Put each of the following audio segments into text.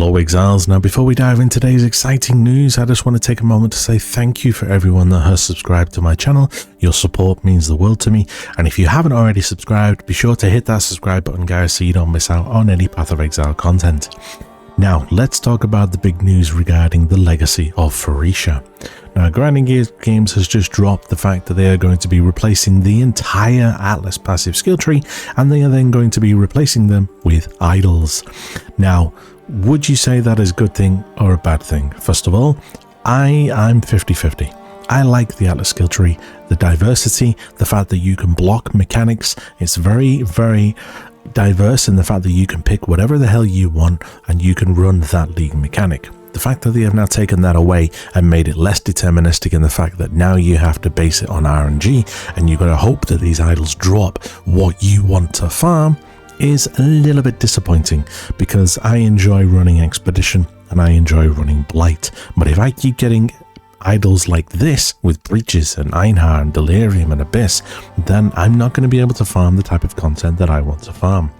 Hello Exiles. Now before we dive into today's exciting news, I just want to take a moment to say thank you for everyone that has subscribed to my channel. Your support means the world to me, and if you haven't already subscribed, be sure to hit that subscribe button, guys, so you don't miss out on any Path of Exile content. Now let's talk about the big news regarding the legacy of Phrecia. Now Grinding Gears Games has just dropped the fact that they are going to be replacing the entire Atlas passive skill tree, and they are then going to be replacing them with idols. Now, would you say that is a good thing or a bad thing? First of all, I'm 50-50. I like the Atlas skill tree, the diversity, the fact that you can block mechanics. It's very, very diverse in the fact that you can pick whatever the hell you want and you can run that league mechanic. The fact that they have now taken that away and made it less deterministic in the fact that now you have to base it on RNG and you've got to hope that these idols drop what you want to farm is a little bit disappointing, because I enjoy running Expedition and I enjoy running Blight. But if I keep getting idols like this with Breaches and Einhar and Delirium and Abyss, then I'm not going to be able to farm the type of content that I want to farm.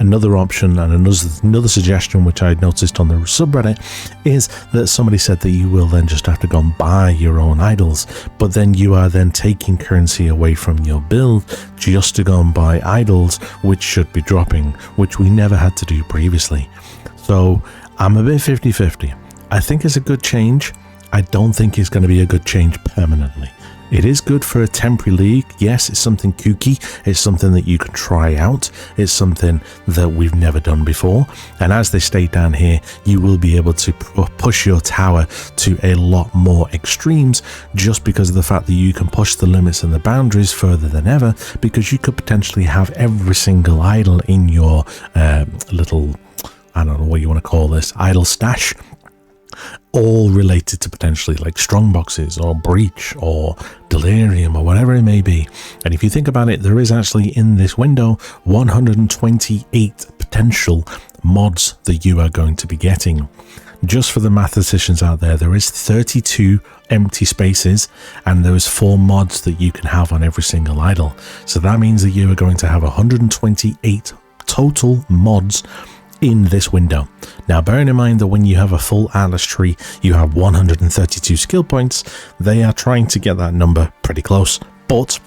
Another option and another suggestion which I noticed on the subreddit is that somebody said that you will then just have to go and buy your own idols, but then you are then taking currency away from your build just to go and buy idols which should be dropping, which we never had to do previously. So I'm a bit 50-50. I think it's a good change. I don't think it's going to be a good change permanently. It is good for a temporary league. Yes, it's something kooky. It's something that you can try out. It's something that we've never done before. And as they state down here, you will be able to push your tower to a lot more extremes just because of the fact that you can push the limits and the boundaries further than ever, because you could potentially have every single idol in your little, I don't know what you want to call this, idol stash, all related to potentially like strongboxes or breach or delirium or whatever it may be. And if you think about it, there is actually in this window 128 potential mods that you are going to be getting. Just for the mathematicians out there, there is 32 empty spaces and there is 4 mods that you can have on every single idol. So that means that you are going to have 128 total mods in this window. Now bearing in mind that when you have a full Atlas tree you have 132 skill points, they are trying to get that number pretty close, but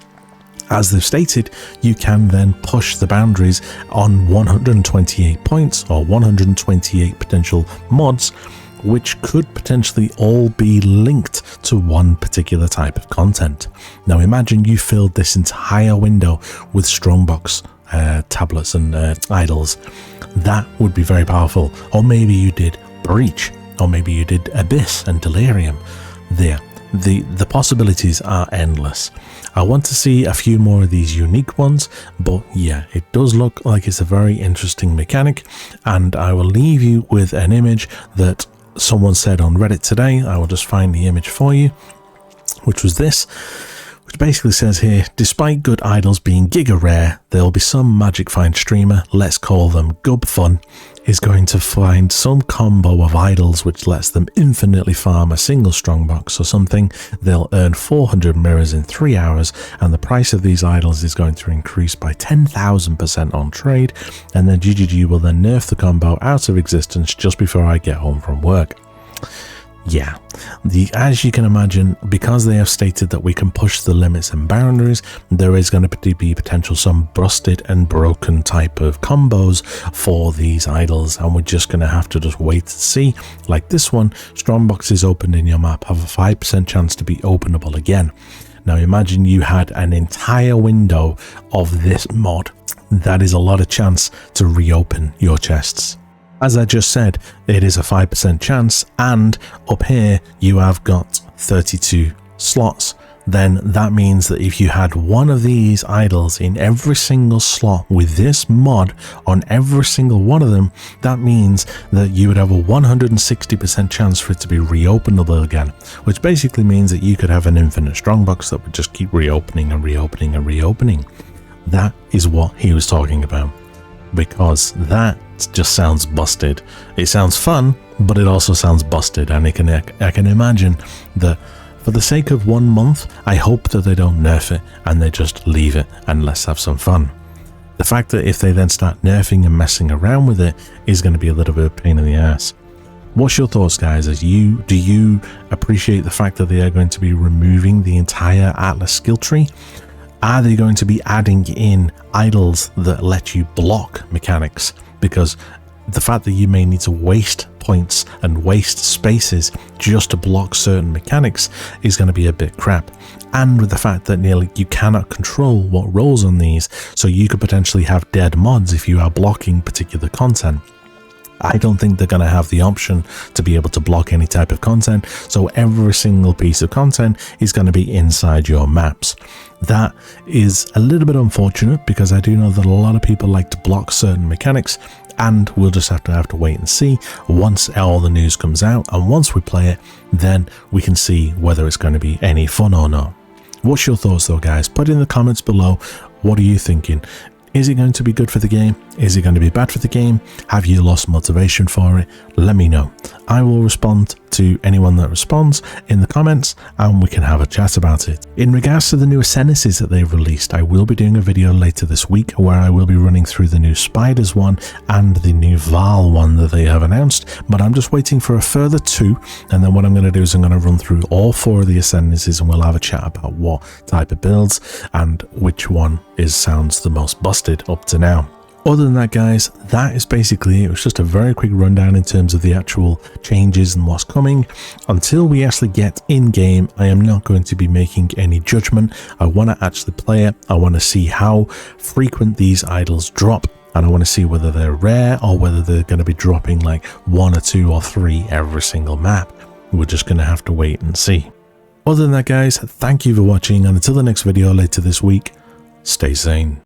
as they've stated, you can then push the boundaries on 128 points or 128 potential mods, which could potentially all be linked to one particular type of content. Now imagine you filled this entire window with strongbox tablets and idols. That would be very powerful. Or maybe you did Breach, or maybe you did Abyss and Delirium. The possibilities are endless. I want to see a few more of these unique ones, but yeah, it does look like it's a very interesting mechanic, and I will leave you with an image that someone said on Reddit today. I will just find the image for you, which was this, which basically says here, despite good idols being giga rare, there'll be some magic find streamer, let's call them Gub Fun, is going to find some combo of idols which lets them infinitely farm a single strongbox or something. They'll earn 400 mirrors in 3 hours, and the price of these idols is going to increase by 10,000% on trade, and then GGG will then nerf the combo out of existence just before I get home from work. Yeah, as you can imagine, because they have stated that we can push the limits and boundaries, there is going to be potential some busted and broken type of combos for these idols, and we're just going to have to just wait to see. Like this one, strongboxes opened in your map have a 5% chance to be openable again. Now imagine you had an entire window of this mod. That is a lot of chance to reopen your chests. As I just said, it is a 5% chance, and up here you have got 32 slots. Then that means that if you had one of these idols in every single slot with this mod on every single one of them, that means that you would have a 160% chance for it to be reopenable again, which basically means that you could have an infinite strongbox that would just keep reopening and reopening and reopening. That is what he was talking about, because that just sounds busted. It sounds fun, but it also sounds busted, and I can imagine that for the sake of 1 month, I hope that they don't nerf it and they just leave it and let's have some fun. The fact that if they then start nerfing and messing around with it is going to be a little bit of a pain in the ass. What's your thoughts, guys? Do you appreciate the fact that they are going to be removing the entire Atlas skill tree? Are they going to be adding in idols that let you block mechanics? Because the fact that you may need to waste points and waste spaces just to block certain mechanics is going to be a bit crap. And with the fact that nearly you cannot control what rolls on these, so you could potentially have dead mods if you are blocking particular content. I don't think they're going to have the option to be able to block any type of content, so every single piece of content is going to be inside your maps. That is a little bit unfortunate, because I do know that a lot of people like to block certain mechanics, and we'll just have to wait and see once all the news comes out, and once we play it, then we can see whether it's going to be any fun or not. What's your thoughts though, guys? Put in the comments below. What are you thinking? Is it going to be good for the game? Is it going to be bad for the game? Have you lost motivation for it? Let me know. I will respond to anyone that responds in the comments, and we can have a chat about it. In regards to the new Ascendances that they've released, I will be doing a video later this week where I will be running through the new Spiders one and the new Val one that they have announced, but I'm just waiting for a further 2, and then what I'm going to do is I'm going to run through all 4 of the Ascendances, and we'll have a chat about what type of builds and which one sounds the most busted up to now. Other than that, guys, that is basically it. It was just a very quick rundown in terms of the actual changes and what's coming. Until we actually get in game, I am not going to be making any judgment. I want to actually play it. I want to see how frequent these idols drop, and I want to see whether they're rare or whether they're going to be dropping like 1 or 2 or 3 every single map. We're just going to have to wait and see. Other than that, guys, thank you for watching, and until the next video later this week, stay sane.